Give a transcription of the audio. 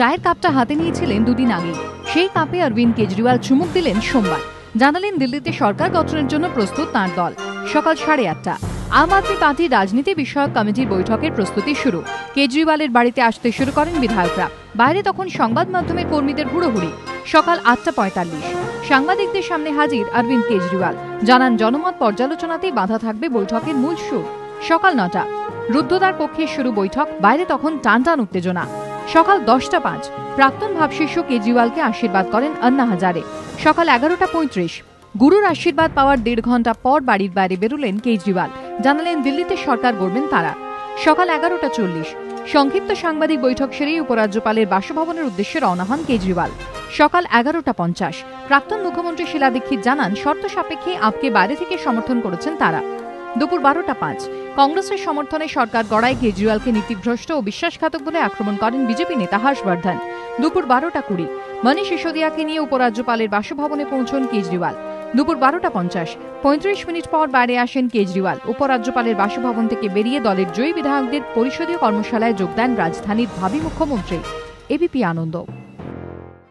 চায়ের কাপটা হাতে নিয়েছিলেন দুদিন আগে। সেই কাপে অরবিন্দ কেজরিওয়াল চুমুক দিলেন সোমবার। জানালেন দিল্লিতে সরকার গঠনের জন্য প্রস্তুত তাঁর দল। সকাল 8:30 আম আদমি পার্টির রাজনীতি বিষয়ক কমিটির বৈঠকের প্রস্তুতি শুরু। কেজরিওয়ালের বাড়িতে আসতে শুরু করেন বিধায়করা। বাইরে তখন সংবাদ মাধ্যমের কর্মীদের হুড়োহুড়ি। সকাল 8:45 সাংবাদিকদের সামনে হাজির অরবিন্দ কেজরিওয়াল। জানান জনমত পর্যালোচনাতেই বাধা থাকবে বৈঠকের মূল সুর। সকাল 9টা রুদ্ধদ্বার কক্ষে শুরু বৈঠক। বাইরে তখন টানটান উত্তেজনা। সকাল 10:05 প্রাক্তন ভাবশিষ্য কেজরিওয়ালকে আশীর্বাদ করেন আন্না হাজারে। সকাল 11:35 গুরুর আশীর্বাদ পাওয়ার 1.5 ঘন্টা পর বাড়ির বাইরে বেরোলেন কেজরিওয়াল। জানালেন দিল্লিতে সরকার গড়বেন তারা। সকাল 11:40 সংক্ষিপ্ত সাংবাদিক বৈঠক সেরেই উপরাজ্যপালের বাসভবনের উদ্দেশ্যে রওনা হন কেজরিওয়াল। সকাল 11:50 প্রাক্তন মুখ্যমন্ত্রী শীলা দীক্ষিত জানান শর্ত সাপেক্ষে আপকে বাইরে থেকে সমর্থন করেছেন তারা। দুপুর 12:05 কংগ্রেসের সমর্থনে সরকার গড়ায় কেজরিওয়ালকে নীতিভ্রষ্ট ও বিশ্বাসঘাতক বলে আক্রমণ করেন বিজেপি নেতা হর্ষবর্ধন। দুপুর 12:20 মনীষ সিসোদিয়াকে নিয়ে উপরাজ্যপালের বাসভবনে পৌঁছন কেজরিওয়াল। দুপুর 12:50 35 মিনিট পর বাইরে আসেন কেজরিওয়াল। উপরাজ্যপালের বাসভবন থেকে বেরিয়ে দলের জয়ী বিধায়কদের পরিষদীয় কর্মশালায় যোগ দেন রাজধানীর ভাবী মুখ্যমন্ত্রী। এবিপি আনন্দ।